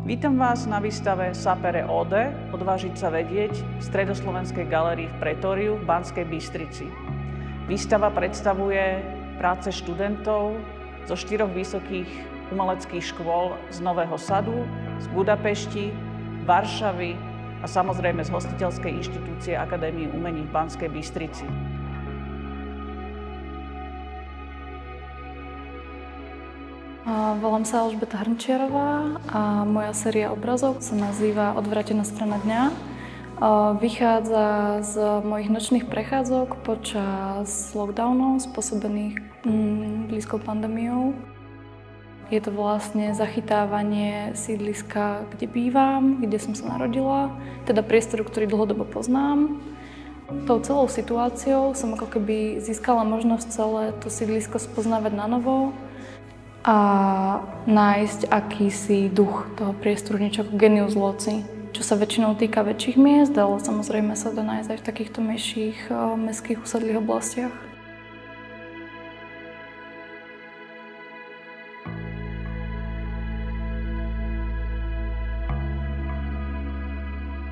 Vítam vás na výstave Sapere Ode – Odvážiť sa vedieť v Stredoslovenskej galérii v Pretóriu v Banskej Bystrici. Výstava predstavuje práce študentov zo 4 vysokých umeleckých škôl z Nového Sadu, z Budapešti, Varšavy a samozrejme z hostiteľskej inštitúcie Akadémie umení v Banskej Bystrici. Volám sa Alžbeta Hrnčiarová a moja séria obrazov sa nazýva Odvrátená strana dňa. Vychádza z mojich nočných prechádzok počas lockdownov spôsobených blízkou pandémiou. Je to vlastne zachytávanie sídliska, kde bývam, kde som sa narodila, teda priestoru, ktorý dlhodobo poznám. Tou celou situáciou som ako keby získala možnosť celé to sídlisko spoznávať na novo a nájsť akýsi duch toho priestoru, niečo ako genius loci, čo sa väčšinou týka väčších miest, ale samozrejme sa dá nájsť aj v takýchto menších mestských usadlých oblastiach.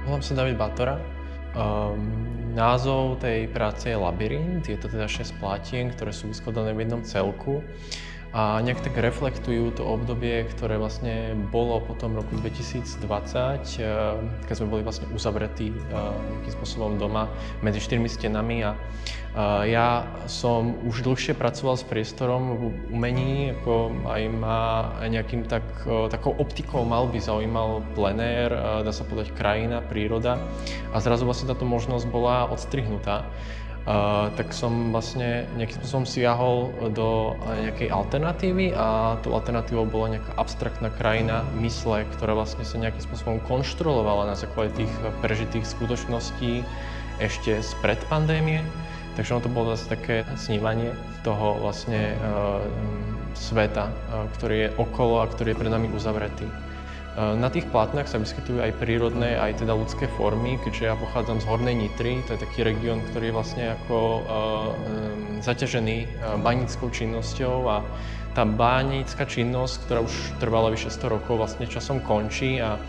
Volám sa David Batora. Názov tej práce je Labyrint. Je to teda 6 plátien, ktoré sú vyskladané v jednom celku. A nejak tak reflektujú to obdobie, ktoré vlastne bolo po tom roku 2020, keď sme boli vlastne uzavretí nejakým spôsobom doma medzi 4 stenami. A ja som už dlhšie pracoval s priestorom v umení, ako aj ma nejakým takou optikou malby zaujímal plenér, dá sa povedať krajina, príroda. A zrazu vlastne táto možnosť bola odstrihnutá. Tak som vlastne nejakým spôsobom siahol do nejakej alternatívy a tou alternatívou bola nejaká abstraktná krajina mysle, ktorá vlastne sa nejakým spôsobom konštruovala na základe tých prežitých skutočností ešte spred pandémie. Takže ono to bolo zase také snívanie toho vlastne sveta, ktorý je okolo a ktorý je pred nami uzavretý. Na tých plátnach sa vyskytujú aj prírodné, aj teda ľudské formy, keďže ja pochádzam z Hornej Nitry, to je taký región, ktorý je vlastne ako zaťažený baníckou činnosťou a tá banícka činnosť, ktorá už trvala vyše 100 rokov, vlastne časom končí a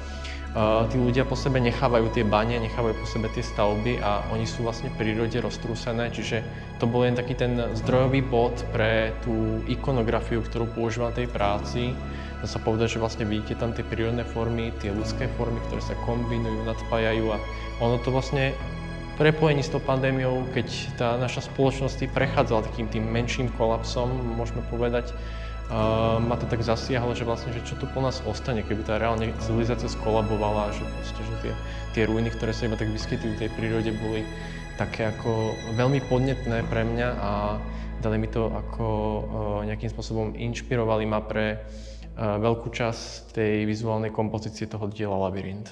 tí ľudia po sebe nechávajú tie bane, nechávajú po sebe tie stavby a oni sú vlastne v prírode roztrúsené, čiže to bol len taký ten zdrojový bod pre tú ikonografiu, ktorú používam v tej práci. Dá sa povedať, že vlastne vidíte tam tie prírodné formy, tie ľudské formy, ktoré sa kombinujú, nadpájajú a ono to vlastne prepojení s tou pandémiou, keď tá naša spoločnosť prechádzala takým tým menším kolapsom, môžeme povedať, ma to tak zasiahlo, že vlastne, že čo tu po nás ostane, keby tá reálne civilizácia skolabovala, že proste, že tie ruiny, ktoré sa iba tak vyskytujú v tej prírode, boli také ako veľmi podnetné pre mňa a dali mi to ako nejakým spôsobom inšpirovali ma pre veľkú časť tej vizuálnej kompozície toho diela Labyrint.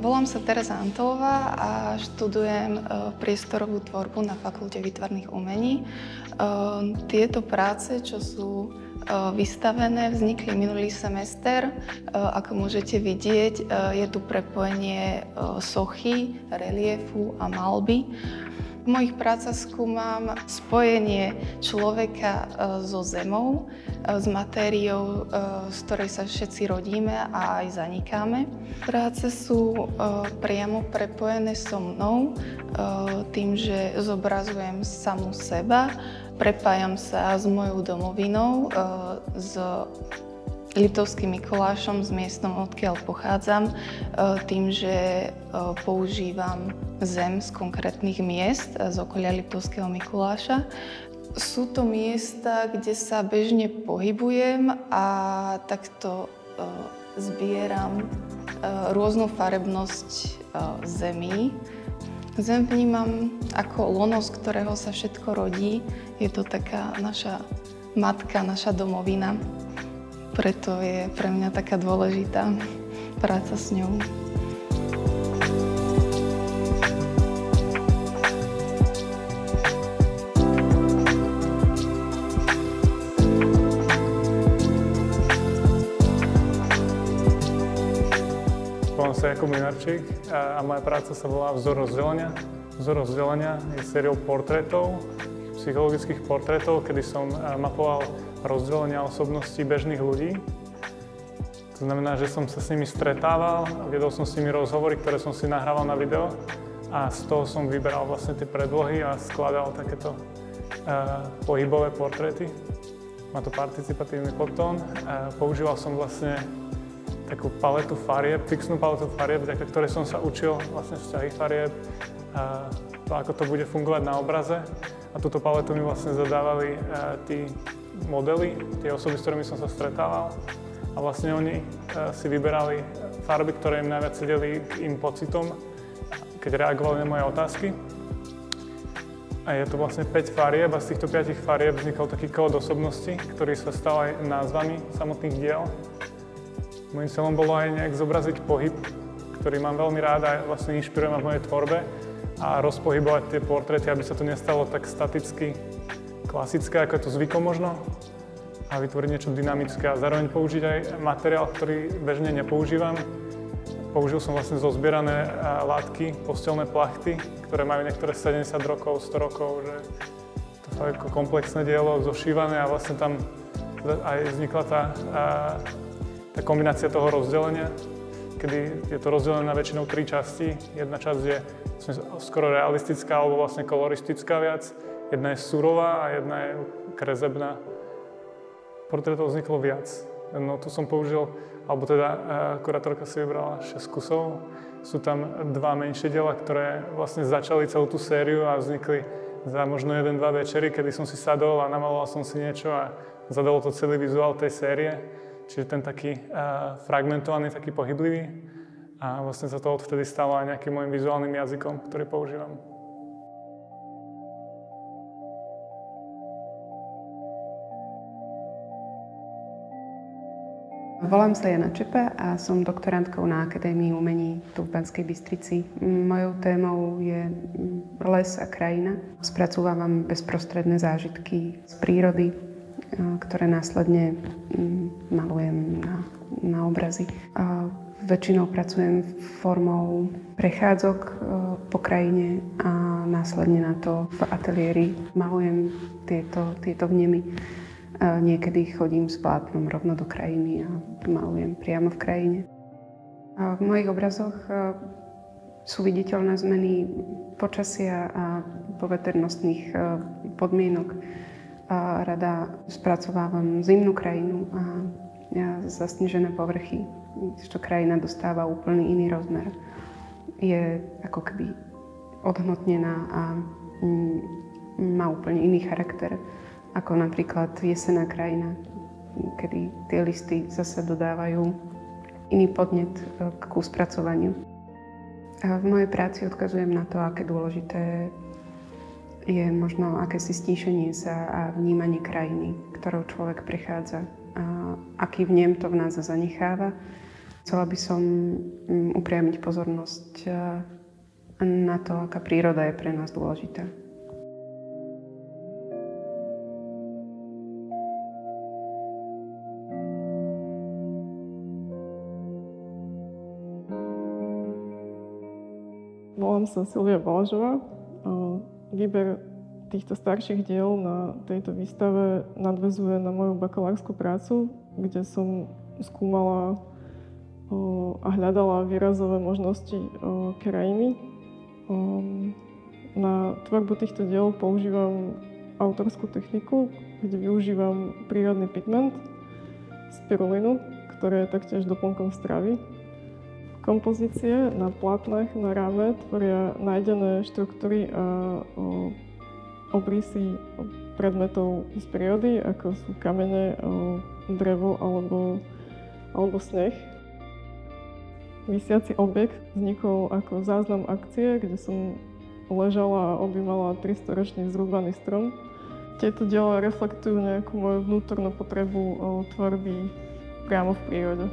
Volám sa Tereza Antolová a študujem priestorovú tvorbu na Fakulte výtvarných umení. Tieto práce, čo sú vystavené, vznikli minulý semester. Ako môžete vidieť, je tu prepojenie sochy, reliefu a malby. V mojich prácach skúmam spojenie človeka so zemou, s matériou, z ktorej sa všetci rodíme a aj zanikáme. Práce sú priamo prepojené so mnou, tým, že zobrazujem samú seba, prepájam sa s mojou domovinou, s Liptovským Mikulášom, z miestom, odkiaľ pochádzam, tým, že používam zem z konkrétnych miest z okolia Liptovského Mikuláša. Sú to miesta, kde sa bežne pohybujem a takto zbieram rôznu farebnosť zemí. Zem vnímam ako lono, z ktorého sa všetko rodí. Je to taká naša matka, naša domovina. Preto je pre mňa taká dôležitá práca s ňou. Volám sa Jakub Mlinarčík a moja práca sa volá Vzor rozdelenia. Vzor rozdelenia je sériou portrétov, psychologických portrétov, kedy som mapoval rozdelenia osobností bežných ľudí. To znamená, že som sa s nimi stretával, viedol som s nimi rozhovory, ktoré som si nahrával na video a z toho som vyberal vlastne tie predlohy a skladal takéto pohybové portréty. Má to participatívny podtón. Používal som vlastne takú paletu farieb, fixnú paletu farieb, vďaka ktorej som sa učil vlastne vzťahy farieb, to, ako to bude fungovať na obraze. A túto paletu mi vlastne zadávali tí modely, tie osoby, s ktorými som sa stretával. A vlastne oni si vyberali farby, ktoré im najviac sedeli k im pocitom, keď reagovali na moje otázky. A je to vlastne 5 farieb a z týchto 5 farieb vznikol taký kód osobnosti, ktorý sa stal aj názvami samotných diel. Mojím cieľom bolo aj nejak zobraziť pohyb, ktorý mám veľmi rád a vlastne inšpiruje ma v mojej tvorbe a rozpohybovať tie portréty, aby sa to nestalo tak staticky klasické, ako je to zvykom možno, a vytvoriť niečo dynamické a zároveň použiť aj materiál, ktorý bežne nepoužívam. Použil som vlastne zozbierané látky, posteľné plachty, ktoré majú niektoré 70 rokov, 100 rokov, že to je ako komplexné dielo, zošívané a vlastne tam aj vznikla tá kombinácia toho rozdelenia, kedy je to rozdelené na väčšinou 3 časti. Jedna časť je skoro realistická alebo vlastne koloristická viac, jedna je surová a jedna je kresebná. Portrétov vzniklo viac. No tu som použil, alebo teda kurátorka si vybrala 6 kusov. Sú tam 2 menšie diela, ktoré vlastne začali celú tú sériu a vznikli za možno 1-2 večery, kedy som si sadol a namaloval som si niečo a zadalo to celý vizuál tej série. Čiže ten taký fragmentovaný, taký pohyblivý. A vlastne sa to odvtedy stalo aj nejakým môjim vizuálnym jazykom, ktorý používam. Volám sa Jana Čepa a som doktorantkou na Akadémii umení tu v Banskej Bystrici. Mojou témou je les a krajina. Spracúvam bezprostredné zážitky z prírody, ktoré následne malujem na obrazy. Väčšinou pracujem formou prechádzok po krajine a následne na to v ateliéri malujem tieto vnemy. Niekedy chodím s plátnom rovno do krajiny a malujem priamo v krajine. V mojich obrazoch sú viditeľné zmeny počasia a poveternostných podmienok. Rada spracovávam zimnú krajinu a zasnežené povrchy, čo krajina dostáva úplný iný rozmer. Je ako keby odhmotnená a má úplne iný charakter, ako napríklad jesenná krajina, kedy tie listy zase dodávajú iný podnet k spracovaniu. A v mojej práci odkazujem na to, aké dôležité je možno akési stíšenie sa a vnímanie krajiny, ktorou človek prechádza. A aký vnem to v nás zanecháva. Chcela by som upriamiť pozornosť na to, aká príroda je pre nás dôležitá. Volám sa Silvia Balažová. Výber týchto starších diel na tejto výstave nadväzuje na moju bakalárskú prácu, kde som skúmala a hľadala výrazové možnosti krajiny. Na tvorbu týchto diel používam autorskú techniku, kde využívam prírodný pigment, spirulinu, ktoré je taktiež doplnkom stravy. Kompozície na plátnach na ráme tvoria nájdené štruktúry a obrysy predmetov z prírody, ako sú kamene, drevo alebo sneh. Visiaci objekt vznikol ako záznam akcie, kde som ležala a objímala 300-ročný zrúbaný strom. Tieto diela reflektujú nejakú moju vnútornú potrebu tvorby priamo v prírode.